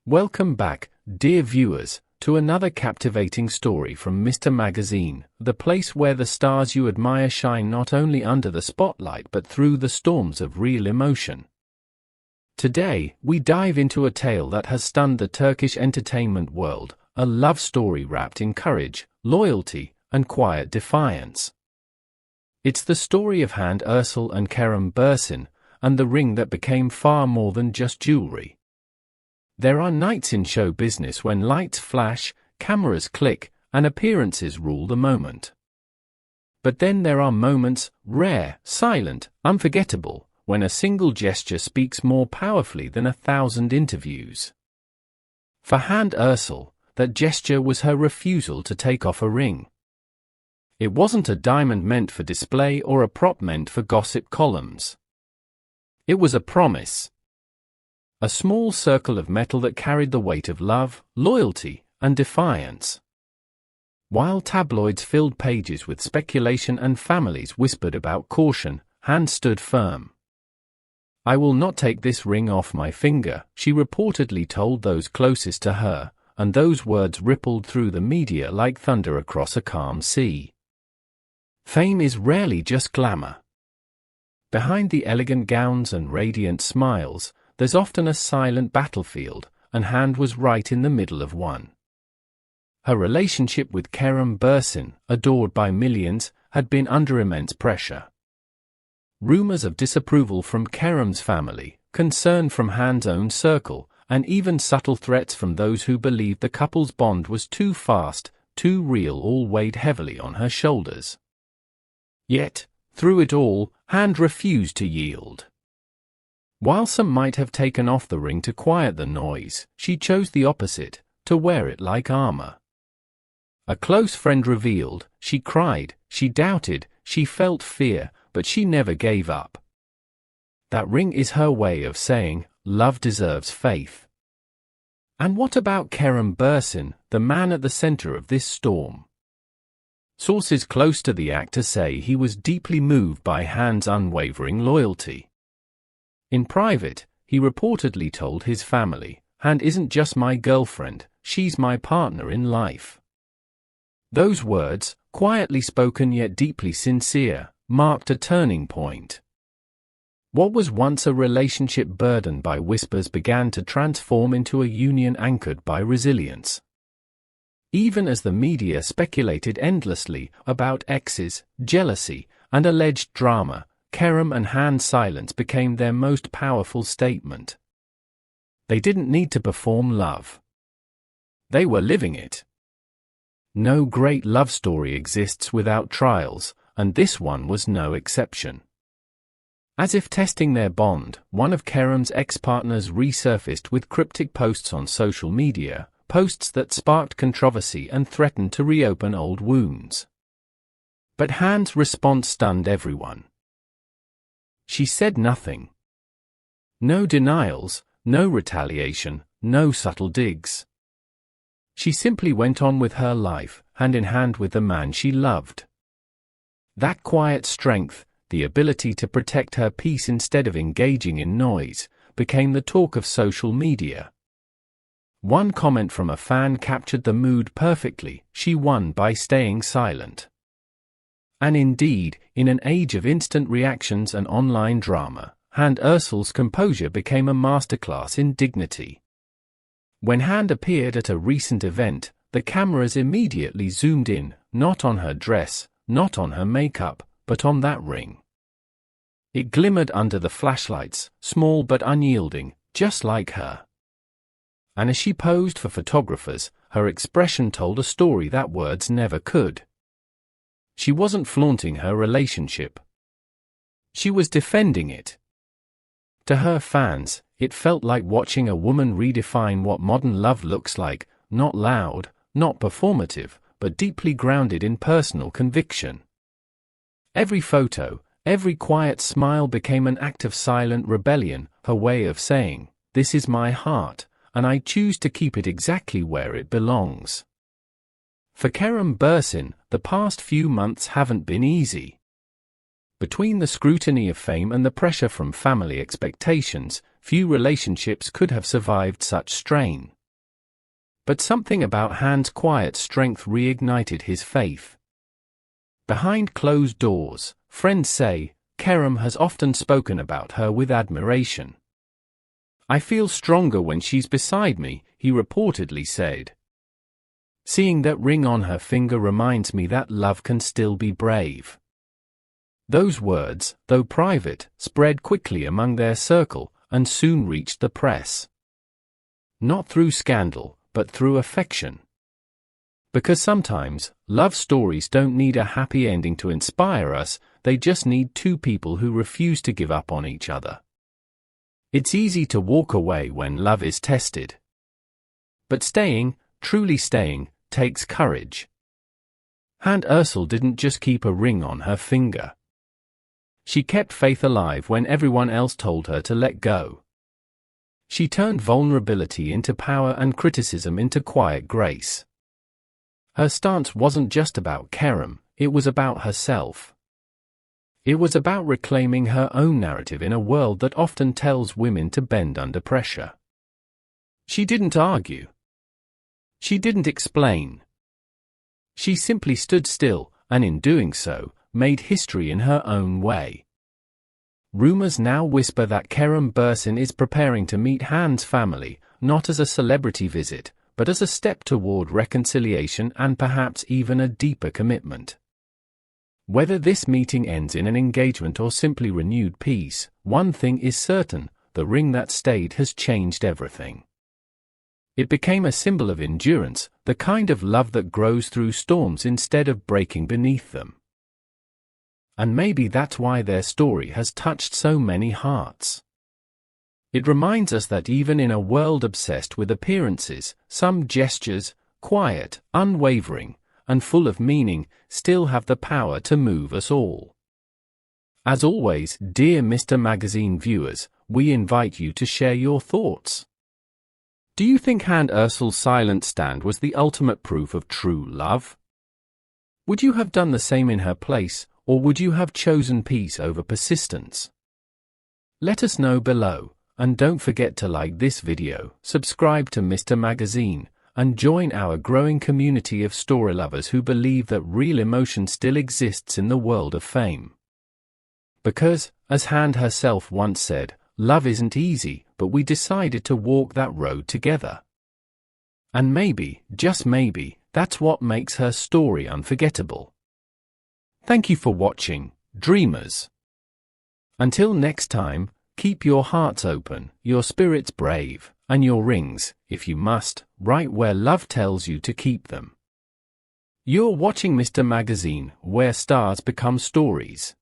Welcome back, dear viewers, to another captivating story from Mr. Magazine, the place where the stars you admire shine not only under the spotlight but through the storms of real emotion. Today, we dive into a tale that has stunned the Turkish entertainment world, a love story wrapped in courage, loyalty, and quiet defiance. It's the story of Hande Erçel and Kerum Buren, and the ring that became far more than just jewelry. There are nights in show business when lights flash, cameras click, and appearances rule the moment. But then there are moments, rare, silent, unforgettable, when a single gesture speaks more powerfully than 1,000 interviews. For Hande Erçel, that gesture was her refusal to take off a ring. It wasn't a diamond meant for display or a prop meant for gossip columns. It was a promise. A small circle of metal that carried the weight of love, loyalty, and defiance. While tabloids filled pages with speculation and families whispered about caution, Hande stood firm. "I will not take this ring off my finger," she reportedly told those closest to her, and those words rippled through the media like thunder across a calm sea. Fame is rarely just glamour. Behind the elegant gowns and radiant smiles, there's often a silent battlefield, and Hande was right in the middle of one. Her relationship with Kerum Buren, adored by millions, had been under immense pressure. Rumors of disapproval from Kerum's family, concern from Hande's own circle, and even subtle threats from those who believed the couple's bond was too fast, too real, all weighed heavily on her shoulders. Yet, through it all, Hande refused to yield. While some might have taken off the ring to quiet the noise, she chose the opposite, to wear it like armor. A close friend revealed, she cried, she doubted, she felt fear, but she never gave up. That ring is her way of saying, love deserves faith. And what about Kerum Buren, the man at the center of this storm? Sources close to the actor say he was deeply moved by Hande's unwavering loyalty. In private, he reportedly told his family, "Hande isn't just my girlfriend, she's my partner in life." Those words, quietly spoken yet deeply sincere, marked a turning point. What was once a relationship burdened by whispers began to transform into a union anchored by resilience. Even as the media speculated endlessly about exes, jealousy, and alleged drama, Kerum and Hande's silence became their most powerful statement. They didn't need to perform love. They were living it. No great love story exists without trials, and this one was no exception. As if testing their bond, one of Kerum's ex-partners resurfaced with cryptic posts on social media, posts that sparked controversy and threatened to reopen old wounds. But Hande's response stunned everyone. She said nothing. No denials, no retaliation, no subtle digs. She simply went on with her life, hand in hand with the man she loved. That quiet strength, the ability to protect her peace instead of engaging in noise, became the talk of social media. One comment from a fan captured the mood perfectly: she won by staying silent. And indeed, in an age of instant reactions and online drama, Hande Erçel's composure became a masterclass in dignity. When Hande appeared at a recent event, the cameras immediately zoomed in, not on her dress, not on her makeup, but on that ring. It glimmered under the flashlights, small but unyielding, just like her. And as she posed for photographers, her expression told a story that words never could. She wasn't flaunting her relationship. She was defending it. To her fans, it felt like watching a woman redefine what modern love looks like, not loud, not performative, but deeply grounded in personal conviction. Every photo, every quiet smile became an act of silent rebellion, her way of saying, "This is my heart, and I choose to keep it exactly where it belongs." For Kerum Buren, the past few months haven't been easy. Between the scrutiny of fame and the pressure from family expectations, few relationships could have survived such strain. But something about Hande's quiet strength reignited his faith. Behind closed doors, friends say, Kerum has often spoken about her with admiration. "I feel stronger when she's beside me," he reportedly said. "Seeing that ring on her finger reminds me that love can still be brave." Those words, though private, spread quickly among their circle, and soon reached the press. Not through scandal, but through affection. Because sometimes, love stories don't need a happy ending to inspire us, they just need two people who refuse to give up on each other. It's easy to walk away when love is tested. But staying, truly staying, takes courage. Hande Erçel didn't just keep a ring on her finger. She kept faith alive when everyone else told her to let go. She turned vulnerability into power and criticism into quiet grace. Her stance wasn't just about Kerum, it was about herself. It was about reclaiming her own narrative in a world that often tells women to bend under pressure. She didn't argue. She didn't explain. She simply stood still, and in doing so, made history in her own way. Rumors now whisper that Kerum Buren is preparing to meet Hande's family, not as a celebrity visit, but as a step toward reconciliation and perhaps even a deeper commitment. Whether this meeting ends in an engagement or simply renewed peace, one thing is certain: the ring that stayed has changed everything. It became a symbol of endurance, the kind of love that grows through storms instead of breaking beneath them. And maybe that's why their story has touched so many hearts. It reminds us that even in a world obsessed with appearances, some gestures, quiet, unwavering, and full of meaning, still have the power to move us all. As always, dear Mr. Magazine viewers, we invite you to share your thoughts. Do you think Hande Erçel's silent stand was the ultimate proof of true love? Would you have done the same in her place, or would you have chosen peace over persistence? Let us know below, and don't forget to like this video, subscribe to Mr. Magazine, and join our growing community of story lovers who believe that real emotion still exists in the world of fame. Because, as Hande herself once said, love isn't easy, but we decided to walk that road together. And maybe, just maybe, that's what makes her story unforgettable. Thank you for watching, dreamers. Until next time, keep your hearts open, your spirits brave, and your rings, if you must, right where love tells you to keep them. You're watching Mr. Magazine, where stars become stories.